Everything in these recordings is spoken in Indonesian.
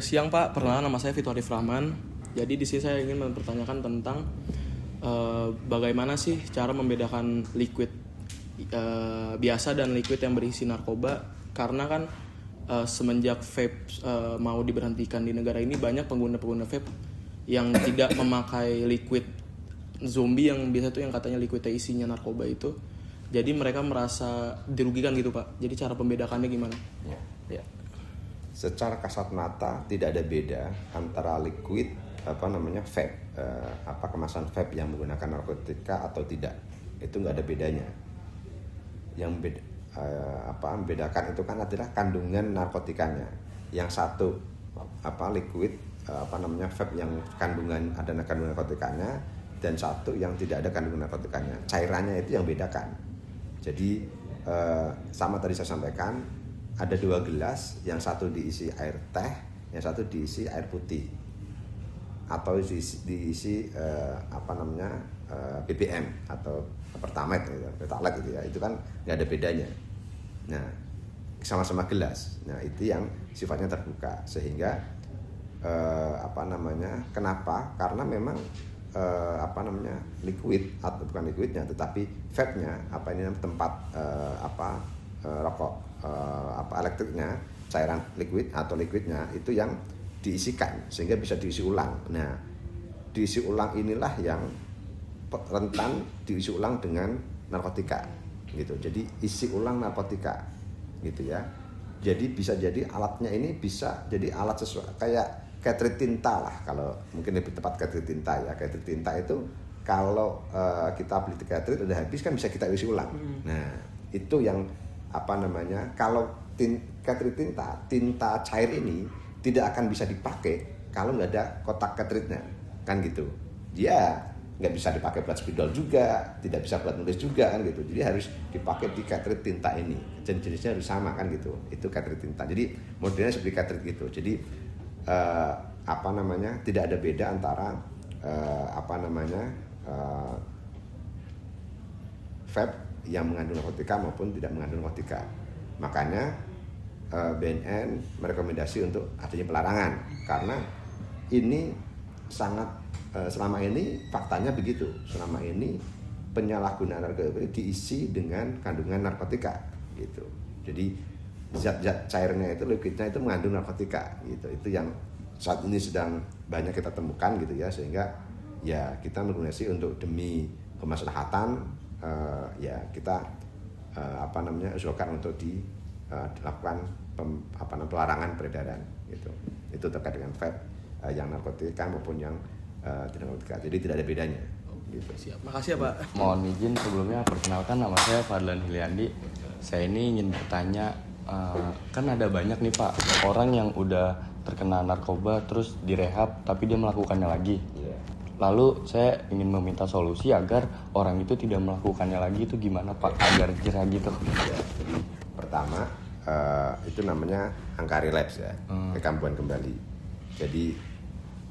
Siang Pak, perkenalkan nama saya Vito Arif Rahman. Jadi di sini saya ingin mempertanyakan tentang bagaimana sih cara membedakan liquid biasa dan liquid yang berisi narkoba. Karena kan semenjak vape mau diberhentikan di negara ini, banyak pengguna-pengguna vape yang tidak memakai liquid zombie yang biasa tuh yang katanya liquidnya isinya narkoba itu. Jadi mereka merasa dirugikan gitu Pak. Jadi cara pembedakannya gimana? Ya. Secara kasat mata tidak ada beda antara liquid vape, kemasan vape yang menggunakan narkotika atau tidak, itu nggak ada bedanya. Yang membedakan itu kan adalah kandungan narkotikanya. Yang satu liquid vape yang kandungan narkotikanya, dan satu yang tidak ada kandungan narkotikanya. Cairannya itu yang bedakan. Jadi sama tadi saya sampaikan, ada 2 gelas, yang satu diisi air teh, yang satu diisi air putih, atau diisi BBM atau Pertalite gitu ya. Itu kan nggak ada bedanya. Nah, sama-sama gelas. Nah, itu yang sifatnya terbuka, sehingga kenapa? Karena memang liquid atau bukan liquidnya, tetapi vape-nya tempat rokok elektriknya, cairan liquid atau liquidnya itu yang diisikan sehingga bisa diisi ulang. Nah, diisi ulang inilah yang rentan diisi ulang dengan narkotika gitu. Jadi isi ulang narkotika gitu ya. Jadi bisa jadi alatnya ini bisa jadi alat sesuai kayak cartridge tinta lah, kalau mungkin lebih tepat cartridge tinta ya. Cartridge tinta itu kalau kita beli cartridge udah habis kan bisa kita isi ulang. Nah, itu yang kalau cartridge tinta cair ini tidak akan bisa dipakai kalau nggak ada kotak cartridge-nya, kan gitu. Dia nggak bisa dipakai buat spidol juga, tidak bisa buat nulis juga, kan gitu. Jadi harus dipakai di cartridge tinta ini. Jenisnya harus sama, kan gitu. Itu cartridge tinta. Jadi modelnya seperti cartridge gitu. Jadi tidak ada beda antara vape yang mengandung narkotika maupun tidak mengandung narkotika. Makanya BNN merekomendasi untuk adanya pelarangan, karena ini sangat selama ini faktanya begitu. Selama ini penyalahgunaan narkotika diisi dengan kandungan narkotika gitu. Jadi zat-zat cairnya itu, liquidnya itu mengandung narkotika gitu. Itu yang saat ini sedang banyak kita temukan gitu ya, sehingga ya kita merekomendasi untuk demi kemaslahatan kita usulkan untuk dilakukan pelarangan peredaran gitu. Itu terkait dengan vape yang narkotika maupun yang tidak narkotika. Jadi tidak ada bedanya gitu. Siap. Makasih ya Pak. Mohon izin sebelumnya, perkenalkan nama saya Fadlan Hiliandi. Saya ini ingin bertanya, kan ada banyak nih Pak orang yang udah terkena narkoba terus direhab tapi dia melakukannya lagi. Lalu saya ingin meminta solusi agar orang itu tidak melakukannya lagi, itu gimana Pak agar jerah gitu? Ya, jadi pertama itu namanya angka relapse ya, kekambuhan kembali. Jadi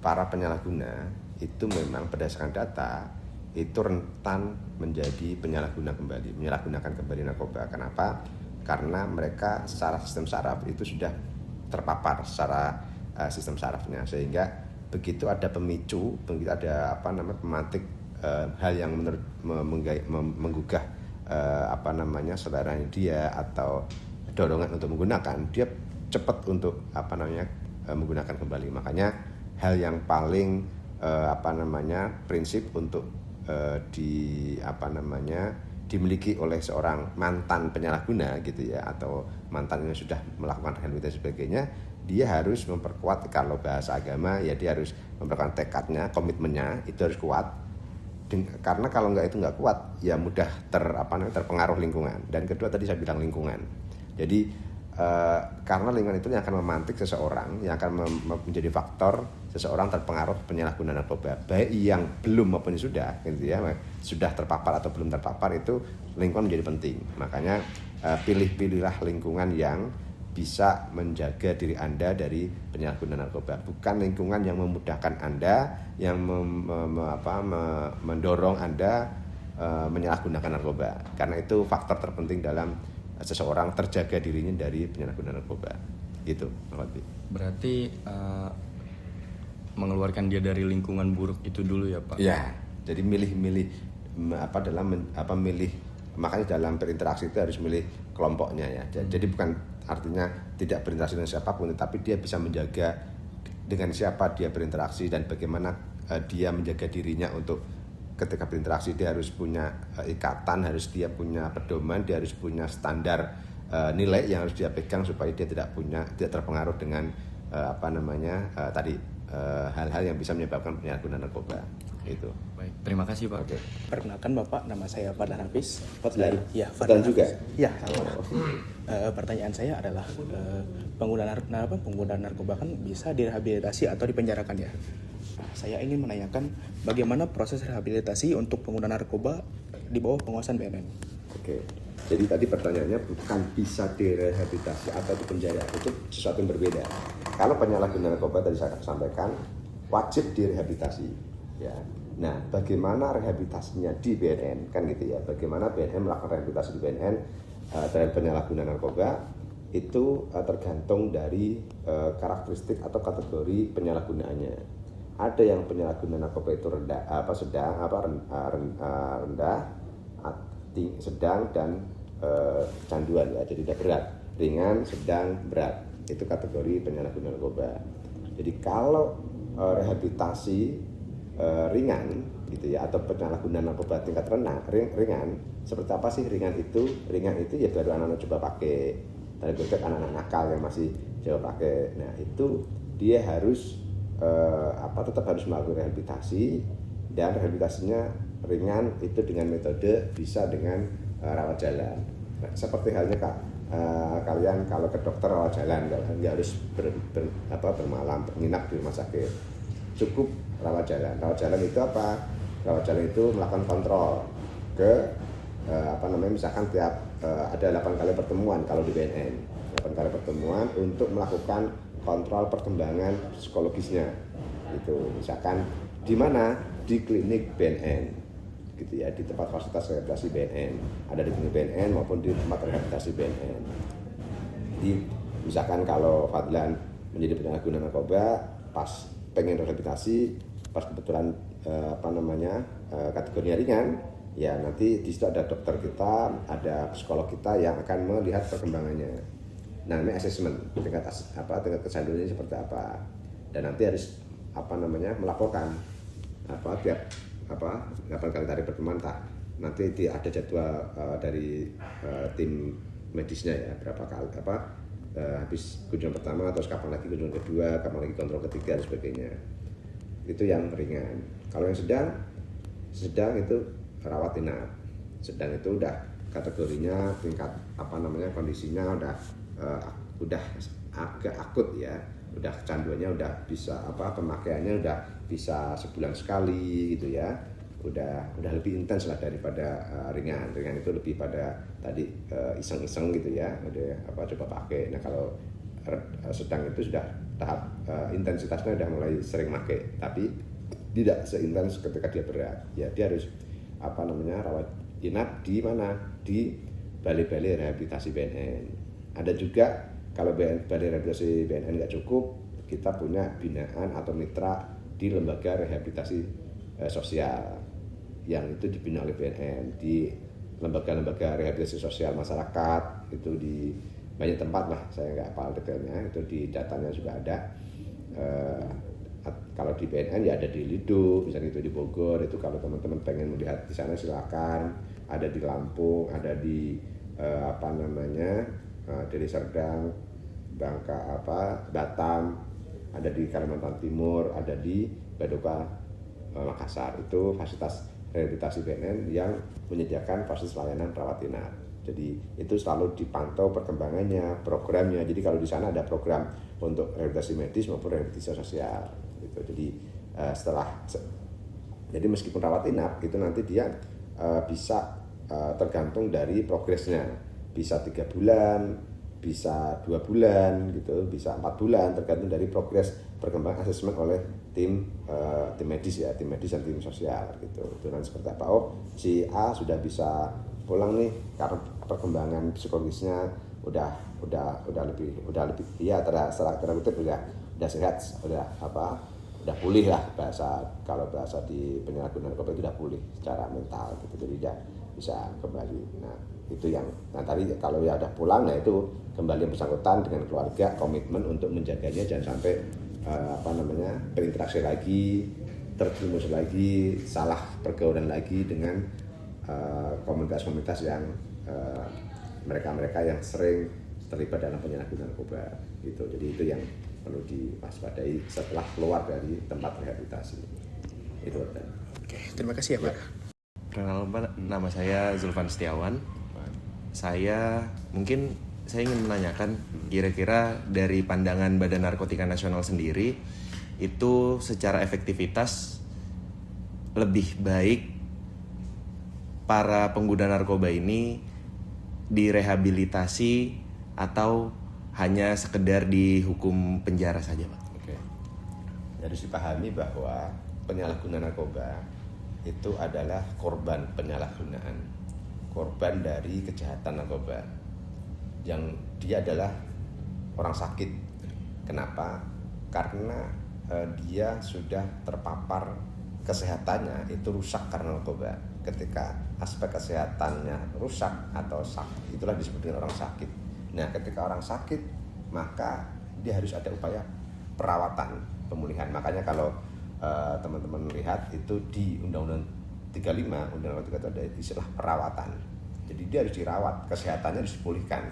para penyalahguna itu memang berdasarkan data itu rentan menjadi menyalahgunakan kembali narkoba. Kenapa? Karena mereka secara sistem saraf itu sudah terpapar secara sistem sarafnya, sehingga begitu ada pemicu, begitu ada pemantik hal yang menggugah seleranya dia atau dorongan untuk menggunakan, dia cepat untuk menggunakan kembali. Makanya hal yang paling prinsip untuk dimiliki oleh seorang mantan penyalahguna gitu ya, atau mantan yang sudah melakukan rehabilitasi sebagainya, dia harus memperkuat, kalau bahasa agama ya dia harus memperkuat tekadnya, komitmennya itu harus kuat. Karena kalau itu nggak kuat ya mudah terpengaruh lingkungan. Dan kedua tadi saya bilang lingkungan. Jadi karena lingkungan itu yang akan memantik seseorang, yang akan menjadi faktor seseorang terpengaruh penyalahgunaan narkoba, baik yang belum maupun sudah gitu ya, sudah terpapar atau belum terpapar, itu lingkungan menjadi penting. Makanya pilih-pilihlah lingkungan yang bisa menjaga diri Anda dari penyalahgunaan narkoba, bukan lingkungan yang memudahkan Anda, yang mendorong Anda menyalahgunakan narkoba. Karena itu faktor terpenting dalam seseorang terjaga dirinya dari penyalahgunaan narkoba. gitu Fatih. Berarti mengeluarkan dia dari lingkungan buruk itu dulu ya Pak? Ya, jadi milih-milih milih, makanya dalam berinteraksi itu harus milih kelompoknya ya. Jadi bukan artinya tidak berinteraksi dengan siapapun, tetapi dia bisa menjaga dengan siapa dia berinteraksi dan bagaimana dia menjaga dirinya untuk ketika berinteraksi. Dia harus punya ikatan, harus dia punya pedoman, dia harus punya standar nilai yang harus dia pegang supaya dia tidak terpengaruh dengan hal-hal yang bisa menyebabkan penyalahgunaan narkoba. Itu. Baik, terima kasih Pak. Oke. Perkenalkan Bapak, nama saya Fadlan Hafiz. Fadlan? Ya, Fadlan juga? Ya. Pertanyaan saya adalah pengguna narkoba kan bisa direhabilitasi atau dipenjarakan ya. Saya ingin menanyakan bagaimana proses rehabilitasi untuk pengguna narkoba di bawah pengawasan BNN. Oke. Jadi tadi pertanyaannya bukan bisa direhabilitasi atau dipenjara, itu sesuatu yang berbeda. Kalau penyalahgunaan narkoba tadi saya sampaikan wajib direhabilitasi, ya. Nah, bagaimana rehabilitasinya di BNN kan gitu ya? Bagaimana BNN melakukan rehabilitasi di BNN terhadap penyalahgunaan narkoba itu tergantung dari karakteristik atau kategori penyalahgunaannya. Ada yang penyalahgunaan narkoba itu sedang dan canduan ya, jadi tidak berat, ringan, sedang, berat, itu kategori penyalahgunaan narkoba. Jadi kalau rehabilitasi ringan gitu ya, atau penyalahgunaan narkoba tingkat ringan, seperti apa sih ringan itu? Ringan itu ya baru anak-anak coba pakai, tadi berkait anak-anak nakal yang masih coba pakai. Nah itu dia harus tetap harus melakukan rehabilitasi, dan rehabilitasinya ringan itu dengan metode bisa dengan rawat jalan. Nah, seperti halnya kalian kalau ke dokter rawat jalan nggak harus bermalam menginap di rumah sakit, cukup rawat jalan. Rawat jalan itu apa? Rawat jalan itu melakukan kontrol ke misalkan tiap ada 8 kali pertemuan kalau di BNN, 8 kali pertemuan untuk melakukan kontrol perkembangan psikologisnya. Itu misalkan di mana? Di klinik BNN. Gitu ya, di tempat fasilitas rehabilitasi BNN, ada di klinik BNN maupun di tempat rehabilitasi BNN. Jadi misalkan kalau Fadlan menjadi penyalahguna narkoba, pas pengen rehabilitasi, pas kebetulan kategorinya ringan, ya nanti di situ ada dokter kita, ada psikolog kita yang akan melihat perkembangannya. Nah, ini assessment tingkat kecanduannya seperti apa, dan nanti harus melaporkan tiap 8 kali tarik pertemuan nanti ada jadwal dari tim medisnya ya, berapa kali habis kunjungan pertama, terus kapan lagi kunjungan kedua, kapan lagi kontrol ketiga dan sebagainya. Itu yang ringan. Kalau yang sedang itu rawat inap. Sedang itu udah kategorinya tingkat kondisinya udah agak akut ya, udah kecanduannya udah bisa pemakaiannya udah bisa sebulan sekali gitu ya, udah lebih intens lah daripada ringan. Ringan itu lebih pada tadi iseng-iseng gitu ya, udah coba pakai. Nah kalau sedang itu sudah tahap intensitasnya udah mulai sering pakai, tapi tidak seintens ketika dia berat. Ya dia harus rawat inap di mana? Di balai-balai rehabilitasi BNN. Ada juga kalau balai rehabilitasi BNN nggak cukup, kita punya binaan atau mitra di lembaga rehabilitasi sosial yang itu dibina oleh BNN, di lembaga-lembaga rehabilitasi sosial masyarakat itu di banyak tempat lah, saya nggak hafal detailnya, itu di datanya juga ada. Kalau di BNN ya ada di Lido, misalnya itu di Bogor, itu kalau teman-teman pengen melihat di sana silakan. Ada di Lampung, ada di Deli Serdang, Bangka Batam, ada di Kalimantan Timur, ada di Badoka Makassar. Itu fasilitas rehabilitasi BNN yang menyediakan fasilitas layanan rawat inap. Jadi itu selalu dipantau perkembangannya, programnya. Jadi kalau di sana ada program untuk rehabilitasi medis maupun rehabilitasi sosial. Gitu. Jadi meskipun rawat inap itu nanti dia bisa tergantung dari progresnya. Bisa 3 bulan, bisa 2 bulan gitu, bisa 4 bulan, tergantung dari progres perkembangan asesmen oleh tim medis ya, tim medis dan tim sosial gitu. Itu nanti seperti apa? Oh, si A sudah bisa pulang nih karena perkembangan psikologisnya lebih ya secara kutip udah sehat, udah pulih lah, kalau bahasa di penyalahgunaan narkoba itu udah pulih secara mental gitu, jadi udah bisa kembali. Nah itu yang tadi kalau ya udah pulang, nah itu kembali yang bersangkutan dengan keluarga komitmen untuk menjaganya jangan sampai berinteraksi lagi, terjerumus lagi, salah pergaulan lagi dengan komunitas-komunitas yang mereka yang sering terlibat dalam penyalahgunaan narkoba gitu. Jadi itu yang perlu diwaspadai setelah keluar dari tempat rehabilitasi itu. Oke, terima kasih ya Pak. Kenal Pak, nama saya Zulfan Setiawan. Saya ingin menanyakan kira-kira dari pandangan Badan Narkotika Nasional sendiri itu secara efektivitas lebih baik para pengguna narkoba ini direhabilitasi atau hanya sekedar dihukum penjara saja Pak? Oke. Harus dipahami bahwa penyalahgunaan narkoba itu adalah korban penyalahgunaan, korban dari kejahatan narkoba, yang dia adalah orang sakit. Kenapa? Karena dia sudah terpapar, kesehatannya itu rusak karena narkoba. Ketika aspek kesehatannya rusak atau sakit, itulah disebut dengan orang sakit. Nah, ketika orang sakit, maka dia harus ada upaya perawatan, pemulihan. Makanya kalau teman-teman lihat itu di Undang-Undang 35, Undang-Undang 35 itu ada istilah perawatan. Jadi dia harus dirawat, kesehatannya harus dipulihkan.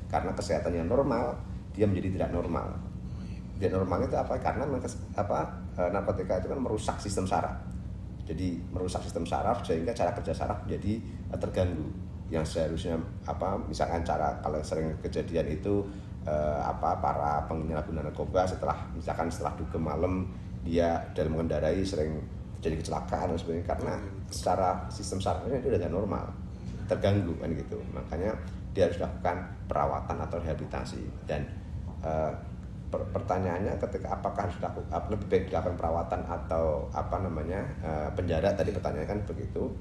Karena kesehatannya normal, dia menjadi tidak normal. Tidak normal itu apa? Karena narkotika itu kan merusak sistem saraf. Jadi merusak sistem saraf sehingga cara kerja saraf menjadi terganggu. Yang seharusnya misalkan kalau sering kejadian itu para penyalahguna narkoba setelah dugem malam dia dalam mengendarai sering terjadi kecelakaan dan sebagainya karena secara sistem sarafnya itu tidak normal, terganggu kan gitu. Makanya dia harus lakukan perawatan atau rehabilitasi. Dan pertanyaannya ketika apakah harus lebih baik dilakukan perawatan atau penjara, tadi pertanyaannya kan begitu.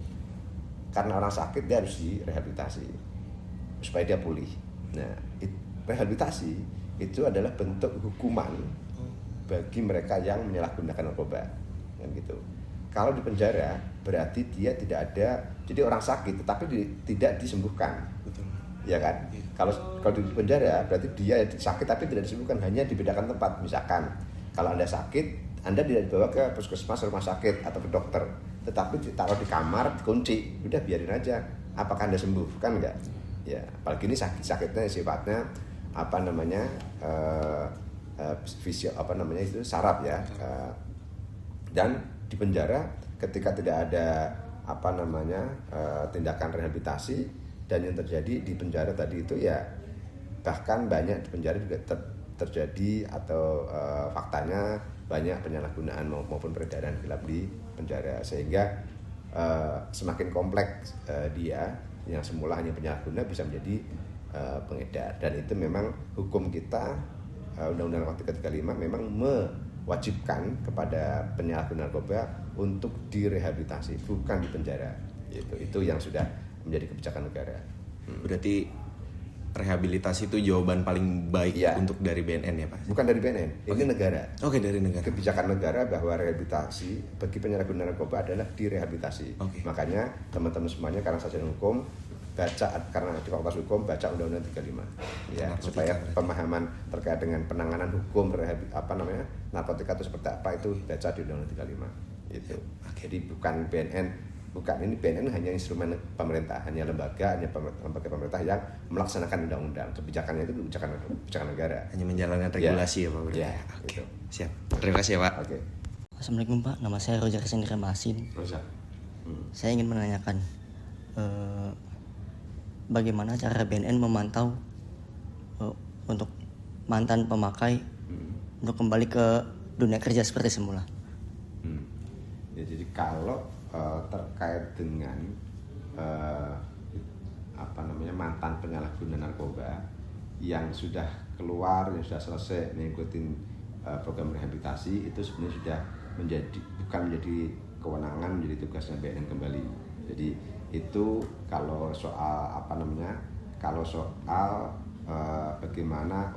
Karena orang sakit dia harus direhabilitasi supaya dia pulih. Nah, rehabilitasi itu adalah bentuk hukuman bagi mereka yang menyalahgunakan narkoba, kan gitu. Kalau di penjara berarti dia tidak ada, jadi orang sakit tetapi tidak disembuhkan. Betul. Ya kan? Kalau di penjara berarti dia sakit tapi tidak disembuhkan, hanya dibedakan tempat. Misalkan kalau Anda sakit, Anda tidak dibawa ke puskesmas, rumah sakit atau ke dokter, tetapi ditaruh di kamar, dikunci, udah biarin aja. Apakah Anda sembuh? Kan enggak? Ya, apalagi ini sakitnya sifatnya itu saraf ya. Dan di penjara ketika tidak ada tindakan rehabilitasi, dan yang terjadi di penjara tadi itu ya bahkan banyak di penjara juga terjadi atau faktanya banyak penyalahgunaan maupun peredaran gelap di penjara, sehingga semakin kompleks dia yang semula hanya penyalahguna bisa menjadi pengedar. Dan itu memang hukum kita, Undang-Undang Narkotika 35 memang mewajibkan kepada penyalahguna narkoba untuk direhabilitasi, bukan di penjara. Itu yang sudah menjadi kebijakan negara. Berarti rehabilitasi itu jawaban paling baik untuk dari BNN ya Pak? Bukan dari BNN, ini negara. Oke, dari negara. Kebijakan negara bahwa rehabilitasi bagi penyalahguna narkoba adalah direhabilitasi. Makanya teman-teman semuanya karena sarjana hukum karena di Fakultas Hukum baca Undang-Undang 35 ya, supaya pemahaman terkait dengan penanganan hukum narkotika itu seperti apa itu baca di Undang-Undang 35 itu. Jadi bukan BNN, ini BNN hanya instrumen pemerintah, hanya lembaga pemerintah yang melaksanakan undang-undang. Kebijakannya itu kebijakan negara. Hanya menjalankan regulasi ya Pak. Ya, Oke. Siap. Terima kasih ya Pak. Oke. Assalamualaikum Pak, nama saya Roger Sendiri Masin. Saya ingin menanyakan bagaimana cara BNN memantau untuk mantan pemakai untuk kembali ke dunia kerja seperti semula. Ya, jadi kalau terkait dengan mantan penyalahguna narkoba yang sudah keluar, yang sudah selesai mengikuti program rehabilitasi, itu sebenarnya sudah bukan menjadi kewenangan, menjadi tugasnya BNN kembali. Jadi itu kalau soal bagaimana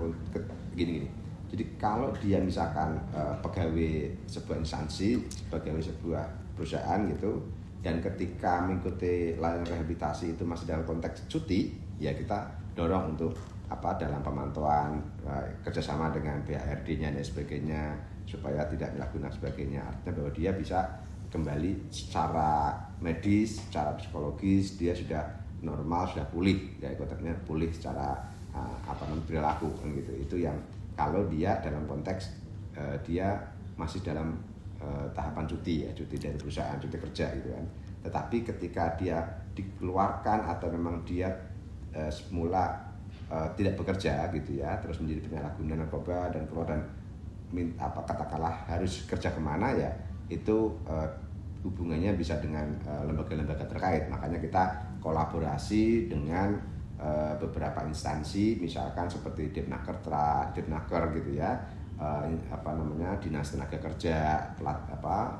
gini. Jadi kalau dia misalkan pegawai sebuah instansi, pegawai sebuah perusahaan gitu, dan ketika mengikuti layanan rehabilitasi itu masih dalam konteks cuti, ya kita dorong untuk dalam pemantauan kerjasama dengan BHRD-nya dan sebagainya supaya tidak menyalahgunakan sebagainya. Artinya bahwa dia bisa kembali secara medis, secara psikologis dia sudah normal, sudah pulih, ya konteksnya pulih secara perilaku gitu. Itu yang kalau dia dalam konteks dia masih dalam tahapan cuti dari perusahaan, cuti kerja gitu kan. Tetapi ketika dia dikeluarkan atau memang dia semula tidak bekerja gitu ya, terus menjadi penyalahguna narkoba dan keluar dan katakanlah harus kerja kemana ya, itu hubungannya bisa dengan lembaga-lembaga terkait. Makanya kita kolaborasi dengan beberapa instansi, misalkan seperti Depnaker gitu ya, Dinas Tenaga Kerja,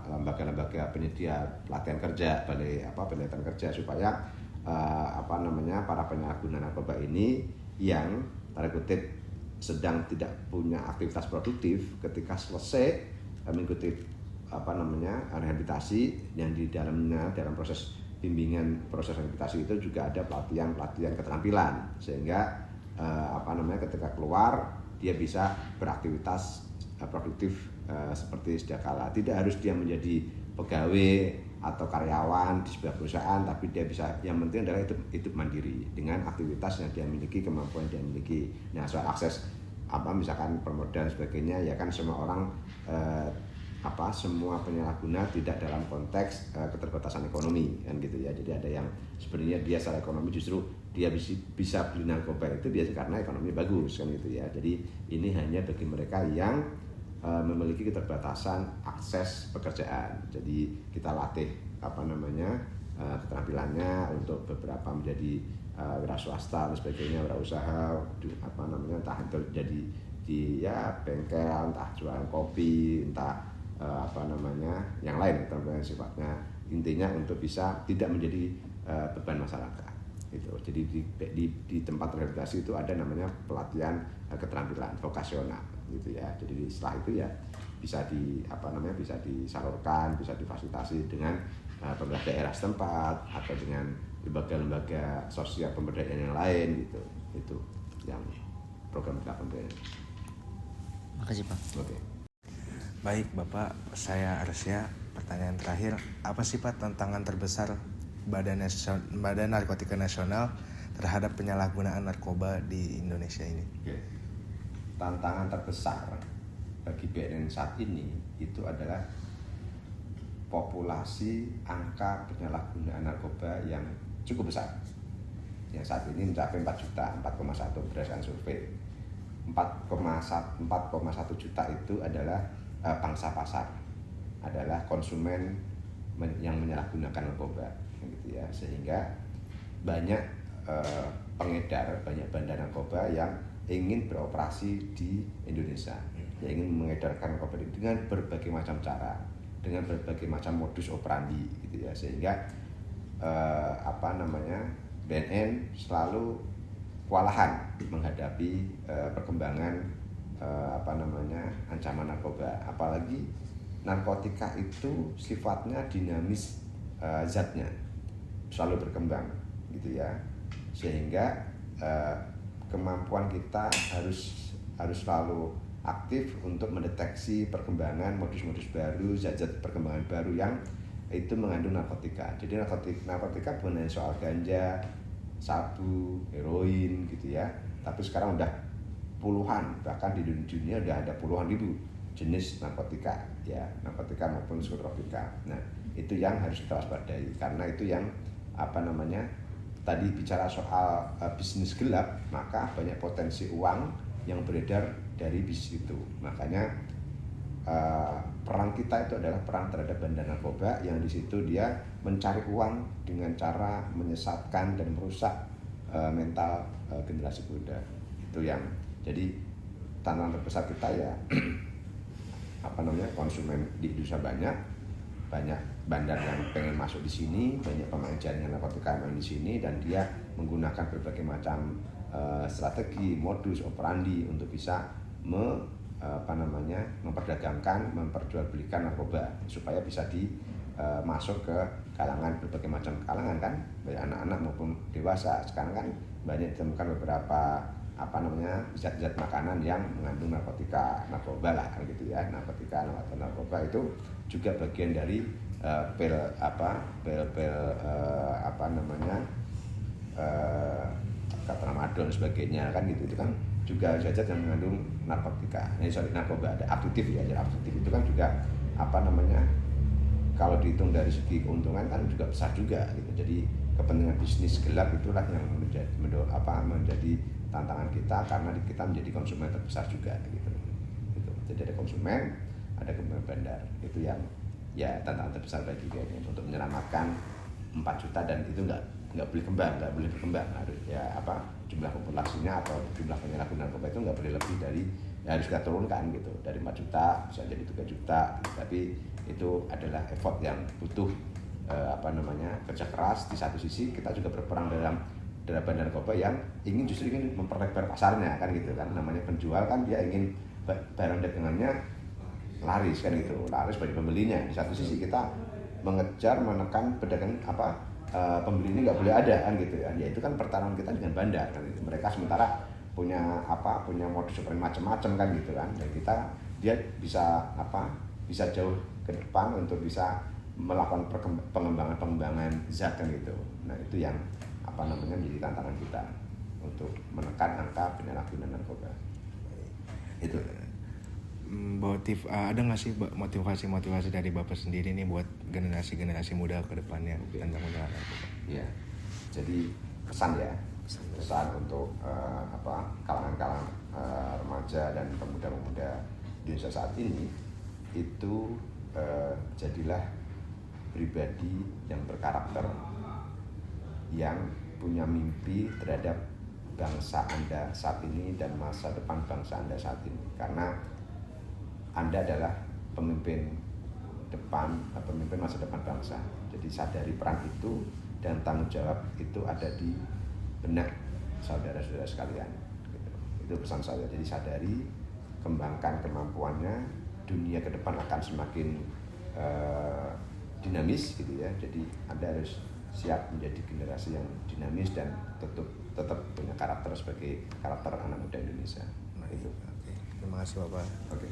lembaga-lembaga penyedia pelatihan kerja, pelatihan kerja supaya para penyalahguna narkoba ini yang tanda kutip sedang tidak punya aktivitas produktif, ketika selesai mengikuti rehabilitasi yang di dalamnya dalam proses bimbingan proses rehabilitasi itu juga ada pelatihan keterampilan, sehingga ketika keluar dia bisa beraktivitas produktif seperti sedia kala. Tidak harus dia menjadi pegawai atau karyawan di sebuah perusahaan, tapi dia bisa, yang penting adalah hidup mandiri dengan aktivitas yang dia miliki, kemampuan yang dia miliki. Nah, soal akses misalkan permodalan sebagainya, ya kan semua orang semua penyalahguna tidak dalam konteks keterbatasan ekonomi kan gitu ya. Jadi ada yang sebenarnya dia secara ekonomi justru dia bisa beli narkoba itu biasa karena ekonomi bagus kan gitu ya. Jadi ini hanya bagi mereka yang memiliki keterbatasan akses pekerjaan. Jadi kita latih keterampilannya untuk beberapa menjadi wira swasta dan sebagainya, wirausaha entah itu jadi di bengkel, entah jualan kopi, entah yang lain, keterampilan sifatnya intinya untuk bisa tidak menjadi beban masyarakat gitu. Jadi di tempat rehabilitasi itu ada namanya pelatihan keterampilan vokasional gitu ya. Jadi setelah itu ya bisa bisa disalurkan, bisa difasilitasi dengan pemerintah daerah setempat atau dengan lembaga-lembaga sosial pemberdayaan yang lain gitu. Itu yang program kita pemberdayaan. Makasih Pak. Oke. Baik Bapak, saya Arsya. Pertanyaan terakhir, apa sih Pak tantangan terbesar Badan Narkotika Nasional terhadap penyalahgunaan narkoba di Indonesia ini? Oke. Tantangan terbesar bagi BNN saat ini itu adalah populasi angka penyalahgunaan narkoba yang cukup besar. Yang saat ini mencapai 4 juta, 4,1 berdasarkan survei. 4,1 juta itu adalah pangsa pasar, adalah konsumen yang menyalahgunakan narkoba gitu ya. Sehingga banyak pengedar, banyak bandar narkoba yang ingin beroperasi di Indonesia, yang ingin mengedarkan narkoba dengan berbagai macam cara, dengan berbagai macam modus operandi gitu ya. Sehingga BNN selalu kewalahan menghadapi perkembangan ancaman narkoba. Apalagi narkotika itu sifatnya dinamis, zatnya selalu berkembang gitu ya. Sehingga kemampuan kita harus selalu aktif untuk mendeteksi perkembangan modus-modus baru, zat-zat perkembangan baru yang itu mengandung narkotika. Jadi narkotika bukan hanya soal ganja, sabu, heroin gitu ya, tapi sekarang udah puluhan, bahkan di dunia udah ada puluhan ribu jenis narkotika ya, narkotika maupun psikotropika. Nah, itu yang harus kita waspadai, karena itu yang tadi bicara soal bisnis gelap, maka banyak potensi uang yang beredar dari bisnis itu. Makanya perang kita itu adalah perang terhadap bandar narkoba yang di situ dia mencari uang dengan cara menyesatkan dan merusak mental generasi muda. Itu yang jadi tantangan terbesar kita ya konsumen di Indonesia banyak bandar yang pengen masuk di sini, banyak pemain jaringan narkotika yang main di sini, dan dia menggunakan berbagai macam strategi, modus operandi untuk bisa memperdagangkan, memperjualbelikan narkoba supaya bisa masuk ke kalangan, berbagai macam kalangan kan, baik anak-anak maupun dewasa. Sekarang kan banyak ditemukan beberapa zat-zat makanan yang mengandung narkoba lah kan gitu ya. Narkoba itu juga bagian dari pil tramadol dan sebagainya kan gitu. Itu kan juga zat-zat yang mengandung narkoba. Ada aktif ya, jadi aktif itu kan juga kalau dihitung dari segi keuntungan kan juga besar juga gitu. Jadi kepentingan bisnis gelap itulah yang menjadi tantangan kita, karena kita menjadi konsumen terbesar juga gitu. Jadi ada konsumen, ada bandar, itu yang ya tantangan terbesar bagi BNN untuk menyelamatkan 4 juta, dan itu nggak boleh berkembang, harus jumlah populasinya atau jumlah penyalahgunaan narkoba itu nggak boleh lebih dari, ya harus kita turunkan gitu, dari 4 juta bisa jadi 3 juta gitu. Tapi itu adalah effort yang butuh kerja keras. Di satu sisi kita juga berperang dalam bandar narkoba yang justru ingin memperlebar pasarnya kan gitu kan. Namanya penjual kan dia ingin barang dagangannya laris kan gitu, laris bagi pembelinya. Di satu sisi kita mengejar, menekan pedagang pembeli ini nggak boleh ada kan gitu ya. Itu kan pertarungan kita dengan bandar kan gitu. Mereka sementara punya modus operandi macam-macam kan gitu kan, dan dia bisa jauh ke depan untuk bisa melakukan pengembangan zat kan gitu. Nah itu yang menjadi tantangan kita untuk menekan angka penyalahgunaan narkoba. Itu ada nggak sih motivasi dari Bapak sendiri nih buat generasi muda ke depannya tentang penyalahgunaan narkoba? Ya, jadi pesan untuk kalangan remaja dan pemuda-pemuda di Indonesia saat ini itu jadilah pribadi yang berkarakter, yang punya mimpi terhadap bangsa Anda saat ini dan masa depan bangsa Anda saat ini, karena Anda adalah pemimpin masa depan bangsa. Jadi sadari peran itu dan tanggung jawab itu ada di benak saudara-saudara sekalian gitu. Itu pesan saya. Jadi sadari, kembangkan kemampuannya. Dunia ke depan akan semakin dinamis gitu ya. Jadi Anda harus siap menjadi generasi yang dinamis dan tetap punya karakter sebagai karakter anak muda Indonesia. Oke. Terima kasih Bapak. Oke.